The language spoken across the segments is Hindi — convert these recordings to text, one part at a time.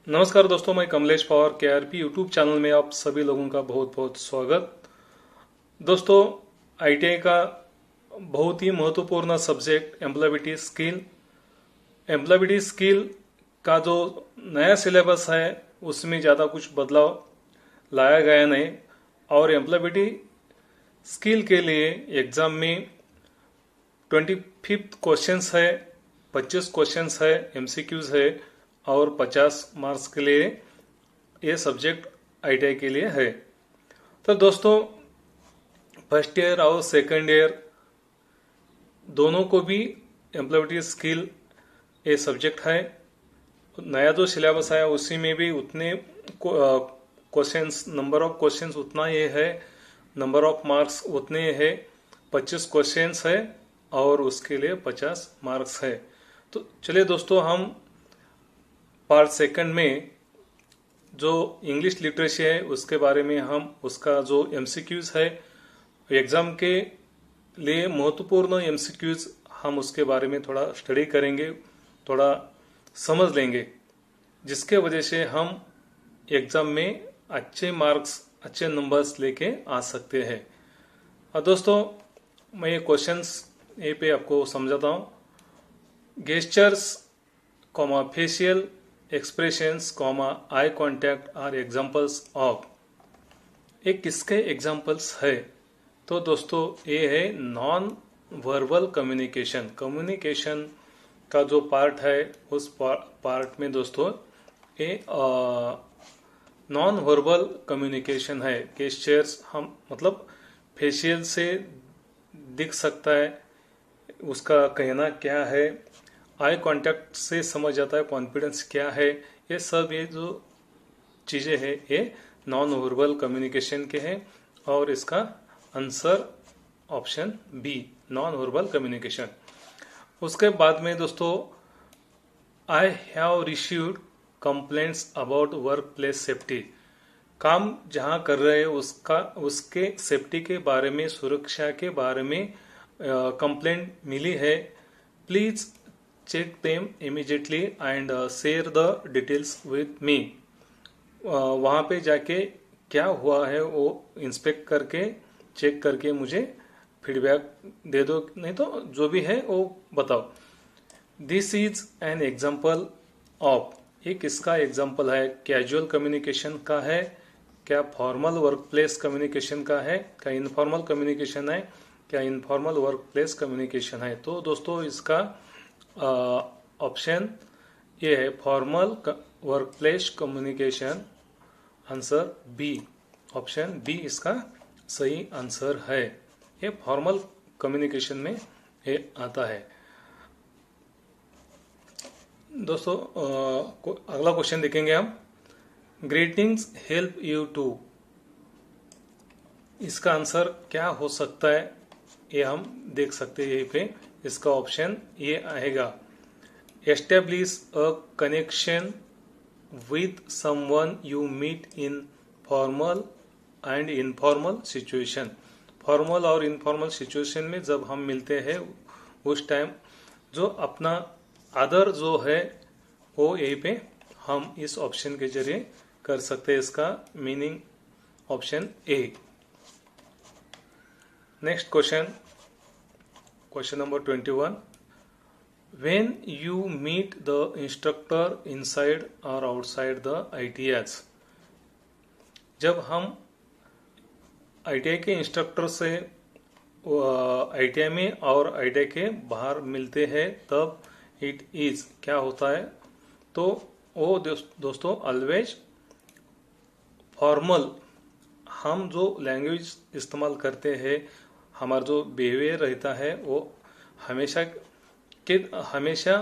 नमस्कार दोस्तों, मैं Kamlesh Pawar KRP YouTube channel में आप सभी लोगों का बहुत बहुत स्वागत। दोस्तों, आईटीआई का बहुत ही महत्वपूर्ण सब्जेक्ट एम्प्लॉयबिलिटी स्किल का जो नया सिलेबस है उसमें ज़्यादा कुछ बदलाव लाया गया नहीं। और एम्प्लॉयबिलिटी स्किल के लिए एग्जाम में 25 क्वेश्चंस है, 25 क्वेश्चंस है, एमसीक्यूज है और 50 मार्क्स के लिए ये सब्जेक्ट आईटीआई के लिए है। तो दोस्तों, फर्स्ट ईयर और सेकंड ईयर दोनों को भी एम्प्लॉयबिलिटी स्किल ये सब्जेक्ट है। नया जो सिलेबस आया उसी में भी उतने क्वेश्चंस, नंबर ऑफ क्वेश्चंस उतना ही है, नंबर ऑफ मार्क्स उतने है। 25 क्वेश्चंस है और उसके लिए 50 मार्क्स है। तो चलिए दोस्तों, हम पार्ट सेकंड में जो इंग्लिश लिटरेसी है उसके बारे में हम उसका जो एमसीक्यूज है, एग्जाम के लिए महत्वपूर्ण एमसीक्यूज, हम उसके बारे में थोड़ा स्टडी करेंगे, थोड़ा समझ लेंगे, जिसके वजह से हम एग्जाम में अच्छे मार्क्स, अच्छे नंबर्स लेके आ सकते हैं। और दोस्तों, मैं ये क्वेश्चंस ये पे आपको समझाता हूँ। Gestures, facial expressions, eye contact are examples of. ये किसके एग्जाम्पल्स है? तो दोस्तों, ये है नॉन वर्बल कम्युनिकेशन। कम्युनिकेशन का जो पार्ट है उस पार्ट में दोस्तों ये नॉन वर्बल कम्युनिकेशन है। गेस्चर्स हम मतलब फेशियल से दिख सकता है उसका कहना क्या है, आई कांटेक्ट से समझ जाता है कॉन्फिडेंस क्या है। ये सब ये जो चीजें हैं ये नॉन वर्बल कम्युनिकेशन के हैं और इसका answer option B, non verbal communication. उसके बाद में दोस्तों, I have received complaints about work place safety. काम जहां कर रहे हैं उसके सेफ्टी के बारे में, सुरक्षा के बारे में कंप्लेंट मिली है। Please check them immediately and share the details with me. वहां पे जाके क्या हुआ है वो इंस्पेक्ट करके, चेक करके मुझे फीडबैक दे दो, नहीं तो जो भी है वो बताओ। This is an example of. ये किसका एग्जाम्पल है? कैजुअल कम्युनिकेशन का है, क्या फॉर्मल वर्क प्लेस कम्युनिकेशन का है, क्या इनफॉर्मल कम्युनिकेशन है, क्या इनफॉर्मल वर्क प्लेस कम्युनिकेशन है? तो दोस्तों, इसका ऑप्शन ये है formal work place communication. Answer B, option B इसका सही आंसर है। ये फॉर्मल कम्युनिकेशन में ये आता है। दोस्तों, अगला क्वेश्चन देखेंगे हम। Greetings help you to. इसका आंसर क्या हो सकता है ये हम देख सकते हैं यहीं पे। इसका ऑप्शन ये आएगा, establish a connection with someone you meet in formal and informal situation. Formal और इनफॉर्मल सिचुएशन में जब हम मिलते हैं उस टाइम जो अपना आदर जो है वो यहीं पे हम इस ऑप्शन के जरिए कर सकते हैं। इसका meaning option A. Next question, question number 21। When you meet the instructor inside or outside the ITIs। जब हम आईटीआई के इंस्ट्रक्टर से आईटीआई में और आईटीआई के बाहर मिलते हैं तब इट इज क्या होता है? तो वो दोस्तों ऑलवेज फॉर्मल। हम जो लैंग्वेज इस्तेमाल करते हैं, हमारा जो बिहेवियर रहता है वो हमेशा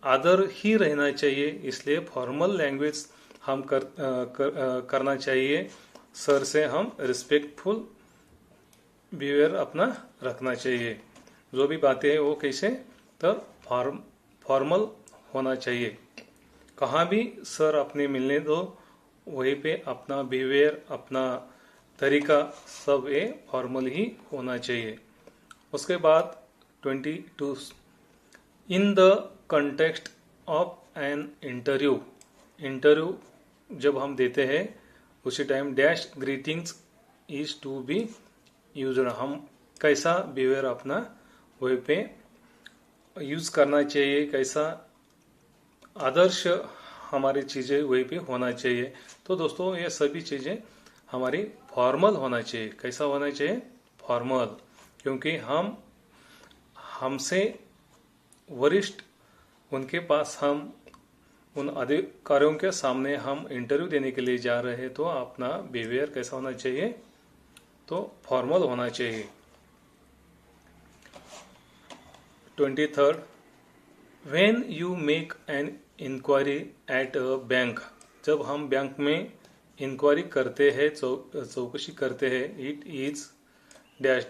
आदर ही रहना चाहिए। इसलिए फॉर्मल लैंग्वेज हम करना चाहिए। सर से हम रिस्पेक्टफुल बिहेवियर अपना रखना चाहिए। जो भी बातें हैं वो कैसे, तो फॉर्मल होना चाहिए। कहाँ भी सर अपने मिलने दो, वहीं पे अपना बिहेवियर, अपना तरीका सब ये फॉर्मल ही होना चाहिए। उसके बाद 22, in the context of an interview. Interview जब हम देते हैं उसी time dash greetings is to be used, हम कैसा बिहेवियर अपना वही पे यूज करना चाहिए, कैसा आदर्श हमारी चीजें वही पे होना चाहिए। तो दोस्तों ये सभी चीजें हमारी फॉर्मल होना चाहिए। कैसा होना चाहिए? फॉर्मल, क्योंकि हम हमसे वरिष्ठ उनके पास हम उन अधिकारियों के सामने हम इंटरव्यू देने के लिए जा रहे हैं, तो अपना बिहेवियर कैसा होना चाहिए? तो फॉर्मल होना चाहिए। 23rd, when you make an inquiry at a bank, जब हम बैंक में इंक्वायरी करते हैं, चौकसी करते हैं, it is dash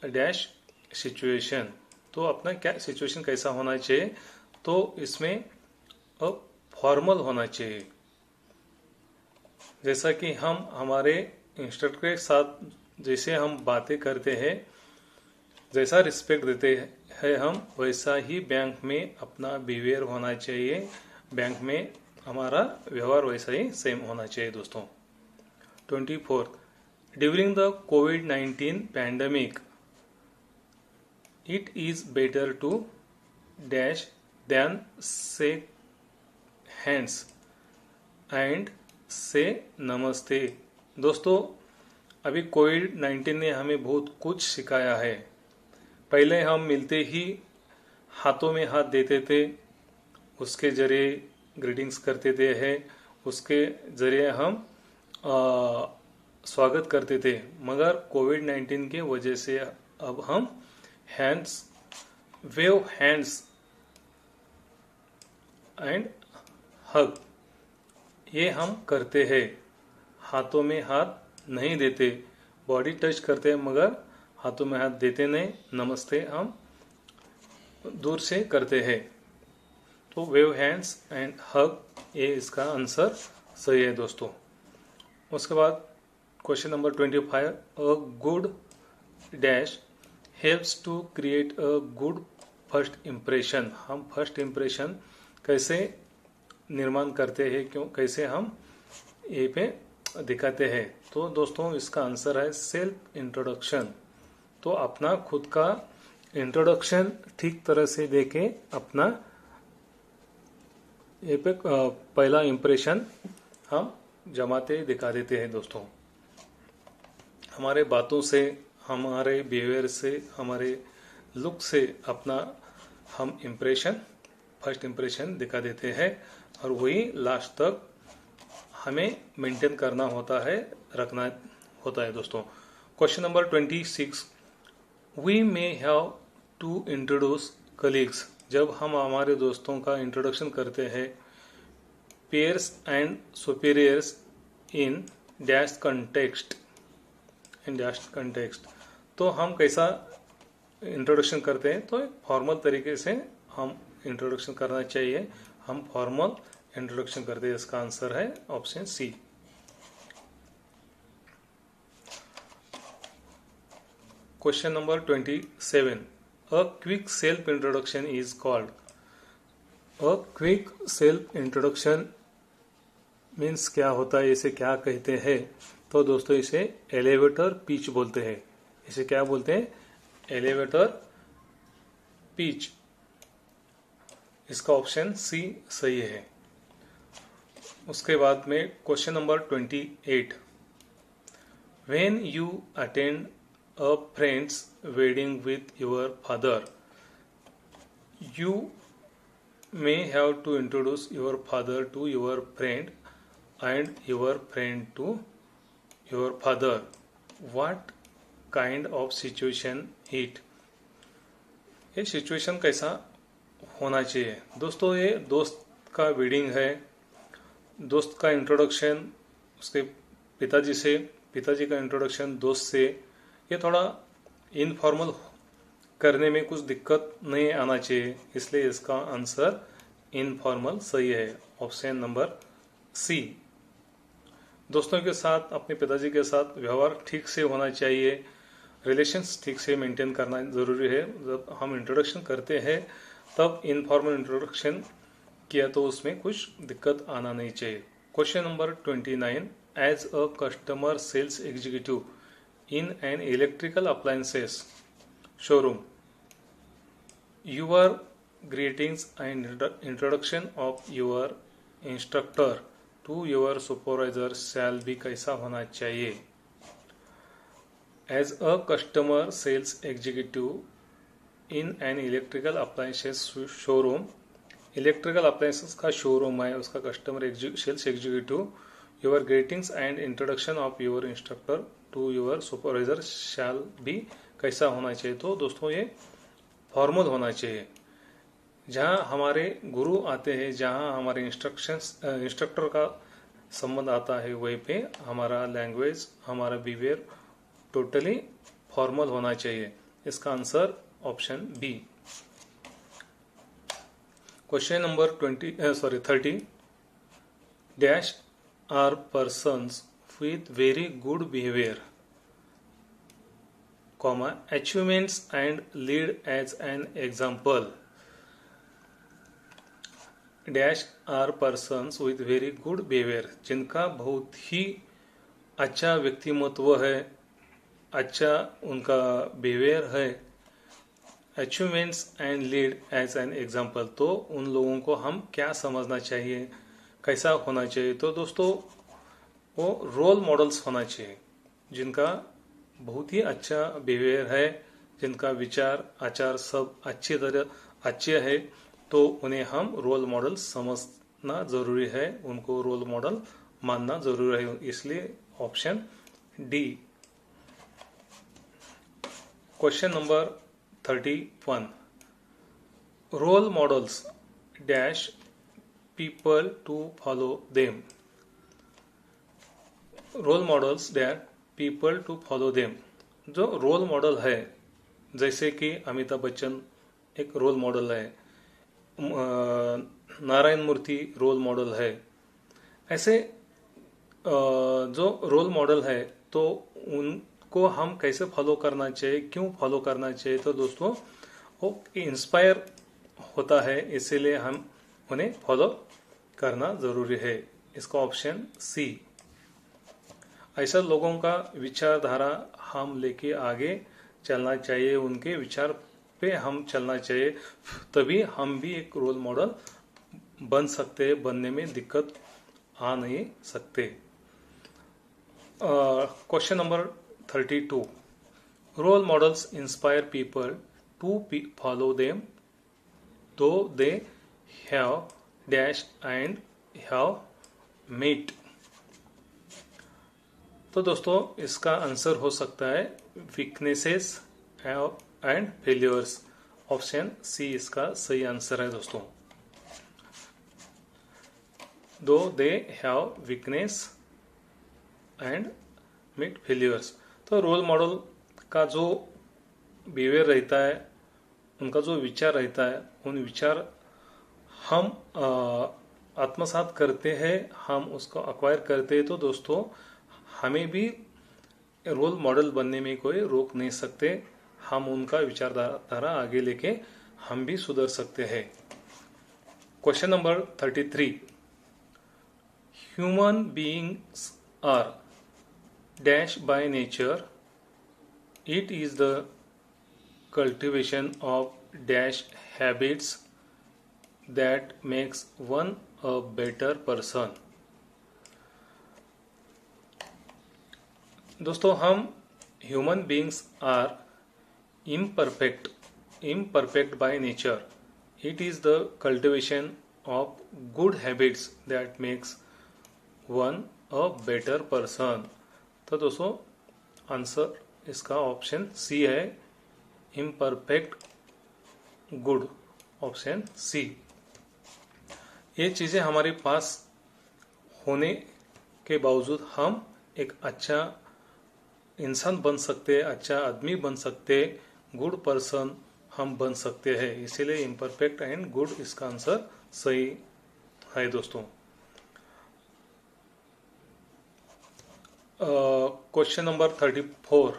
dash situation, तो अपना क्या सिचुएशन कैसा होना चाहिए? तो इसमें अब फॉर्मल होना चाहिए। जैसा कि हम हमारे इंस्ट्रक्टर के साथ जैसे हम बातें करते हैं, जैसा रिस्पेक्ट देते हैं हम, वैसा ही बैंक में अपना बिहेवियर होना चाहिए। बैंक में हमारा व्यवहार वैसा ही सेम होना चाहिए दोस्तों। 24, ड्यूरिंग द कोविड-19 pandemic it is better to dash than shake hands and say namaste. दोस्तों अभी कोविड-19 ने हमें बहुत कुछ सिखाया है। पहले हम मिलते ही हाथों में हाथ देते थे, उसके जरिए ग्रीटिंग्स करते थे है, उसके जरिए हम स्वागत करते थे। मगर कोविड-19 के वजह से अब हम hands, wave hands and hug, ये हम करते हैं। हाथों में हाथ नहीं देते, बॉडी टच करते हैं मगर हाथों में हाथ देते नहीं। नमस्ते हम दूर से करते हैं। तो वेव हैंड्स एंड हग, ये इसका आंसर सही है दोस्तों। उसके बाद question number 25, a good dash helps to create a good first impression, हम फर्स्ट इम्प्रेशन कैसे निर्माण करते हैं, क्यों कैसे हम ये पे दिखाते हैं? तो दोस्तों इसका आंसर है सेल्फ इंट्रोडक्शन। तो अपना खुद का इंट्रोडक्शन ठीक तरह से देके अपना ये पे पहला इम्प्रेशन हम जमाते दिखा देते हैं दोस्तों। हमारे बातों से, हमारे बिहेवियर से, हमारे लुक से अपना हम इम्प्रेशन, फर्स्ट इम्प्रेशन दिखा देते हैं और वही लास्ट तक हमें मेंटेन करना होता है, रखना होता है दोस्तों। Question number 26, we may have to introduce colleagues, जब हम हमारे दोस्तों का इंट्रोडक्शन करते हैं, peers and superiors in dash context, in dash context, तो हम कैसा इंट्रोडक्शन करते हैं? तो फॉर्मल तरीके से हम इंट्रोडक्शन करना चाहिए, हम फॉर्मल इंट्रोडक्शन करते हैं। इसका आंसर है option C. Question number 27, a quick self introduction is called, a quick self introduction means क्या होता है, इसे क्या कहते हैं? तो दोस्तों इसे एलिवेटर पिच बोलते हैं। इसे क्या बोलते हैं? Elevator pitch. इसका ऑप्शन सी सही है। उसके बाद में question number 28, when you attend a friend's wedding with your father, you may have to introduce your father to your friend and your friend to your father. What kind of situation it? ये सिचुएशन कैसा होना चाहिए? दोस्तों ये दोस्त का वेडिंग है, दोस्त का इंट्रोडक्शन उसके पिताजी से, पिताजी का इंट्रोडक्शन दोस्त से, ये थोड़ा इनफॉर्मल करने में कुछ दिक्कत नहीं आना चाहिए, इसलिए इसका आंसर इनफॉर्मल सही है, ऑप्शन नंबर सी। दोस्तों के साथ, अपने पिताजी के साथ व्यवहार ठीक से होना चाहिए, रिलेशंस ठीक से मेंटेन करना जरूरी है। जब हम इंट्रोडक्शन करते हैं तब इनफॉर्मल इंट्रोडक्शन किया तो उसमें कुछ दिक्कत आना नहीं चाहिए। Question number 29, as a customer sales executive in an electrical appliances showroom, your greetings and introduction of your instructor to your supervisor shall be कैसा होना चाहिए। As a customer sales executive in an electrical appliances showroom, electrical appliances का शोरूम है, उसका customer sales executive, your greetings and introduction of your instructor to your supervisor shall be कैसा होना चाहिए। तो दोस्तों ये फॉर्मल होना चाहिए। जहां हमारे गुरु आते हैं, जहां हमारे इंस्ट्रक्टर का संबंध आता है, वहीं पे हमारा लैंग्वेज, हमारा बिहेवियर टोटली फॉर्मल होना चाहिए। इसका answer option B. Question number 30, dash are persons with very good behavior, comma, achievements and lead as an example. Dash are persons with very good behavior, जिनका बहुत ही अच्छा व्यक्तिमत्व है, अच्छा उनका बिहेवियर है। Achievements and lead as an example, तो उन लोगों को हम क्या समझना चाहिए, कैसा होना चाहिए। तो दोस्तों वो रोल मॉडल्स होना चाहिए, जिनका बहुत ही अच्छा बिहेवियर है, जिनका विचार आचार सब अच्छी तरह अच्छे है, तो उन्हें हम रोल मॉडल समझना जरूरी है, उनको रोल मॉडल मानना जरूरी है। इसलिए option D. Question number 31, role models dash people to follow them. Role models that people to follow them, जो रोल मॉडल है, जैसे कि अमिताभ बच्चन एक रोल मॉडल है, नारायण मूर्ति रोल मॉडल है। ऐसे जो रोल मॉडल है, तो उनको हम कैसे फॉलो करना चाहिए, क्यों फॉलो करना चाहिए। तो दोस्तों वो इंस्पायर होता है, इसीलिए हम उन्हें फॉलो करना जरूरी है। इसका ऑप्शन सी। ऐसा लोगों का विचारधारा हम लेके आगे चलना चाहिए, उनके विचार पे हम चलना चाहिए, तभी हम भी एक रोल मॉडल बन सकते हैं। बनने में दिक्कत आ नहीं सकते। Question number 32, role models inspire people to follow them though they have dash and have met. तो दोस्तों इसका आंसर हो सकता है weaknesses and failures. Option C इसका सही आंसर है दोस्तों। Though they have weakness and meet failures, तो रोल मॉडल का जो बिहेवियर रहता है, उनका जो विचार रहता है, उन विचार हम आत्मसात करते हैं, हम उसको अक्वायर करते हैं। तो दोस्तों हमें भी रोल मॉडल बनने में कोई रोक नहीं सकते, हम उनका विचारधारा आगे लेके हम भी सुधर सकते हैं। Question number 33, human beings are dash by nature, it is the cultivation of dash habits that makes one a better person. दोस्तों हम human beings are imperfect by nature. It is the cultivation of good habits that makes one a better person. तो दोस्तों आंसर इसका ऑप्शन सी है, imperfect good, ऑप्शन सी। ये चीजें हमारे पास होने के बावजूद हम एक अच्छा इंसान बन सकते हैं, अच्छा आदमी बन सकते हैं, गुड पर्सन हम बन सकते हैं। इसीलिए इम्परफेक्ट एंड गुड इसका आंसर सही है दोस्तों। Question number 34,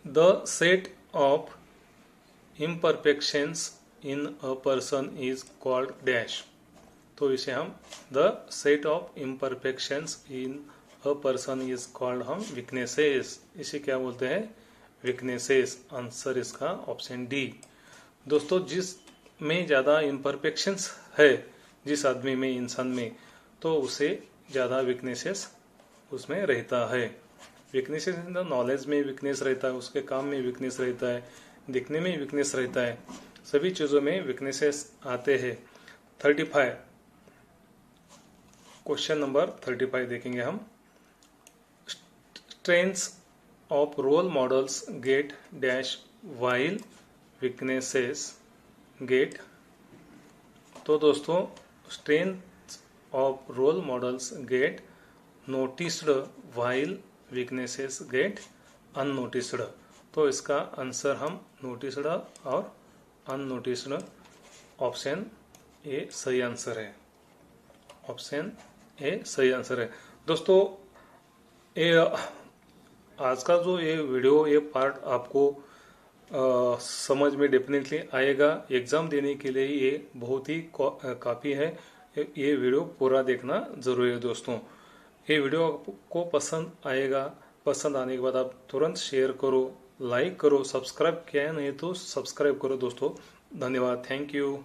the set of imperfections in a person is called dash. तो इसे हम the set of imperfections in a person is called हम वीकनेसेस, इसे क्या बोलते हैं, वीकनेसेस। आंसर इसका ऑप्शन डी। दोस्तों जिस में ज़्यादा इम्परफेक्शंस है, जिस आदमी में, इंसान में, तो उसे ज़्यादा वीकनेसेस उसमें रहता है। वीकनेसेस इन द नॉलेज में वीकनेस रहता है, उसके काम में वीकनेस रहता है, दिखने में वीकनेस रहता है, सभी चीज़ों में वीकनेसेस आते हैं। 35 क्वेश्चन नंबर 35 देखेंगे हम। Strengths of role models get dash while weaknesses get. तो दोस्तों strength of role models get noticed while weaknesses get unnoticed. तो इसका आंसर हम नोटिस्ड और अननोटिस्ड, ऑप्शन ए सही आंसर है। ऑप्शन ए सही आंसर है। दोस्तों ये आज का जो ये वीडियो, ये पार्ट आपको समझ में डेफिनेटली आएगा। एग्जाम देने के लिए ये बहुत ही काफ़ी है। ये वीडियो पूरा देखना जरूरी है दोस्तों। ये वीडियो आपको पसंद आएगा, पसंद आने के बाद आप तुरंत शेयर करो, लाइक करो, सब्सक्राइब किया नहीं तो सब्सक्राइब करो दोस्तों। धन्यवाद, थैंक यू।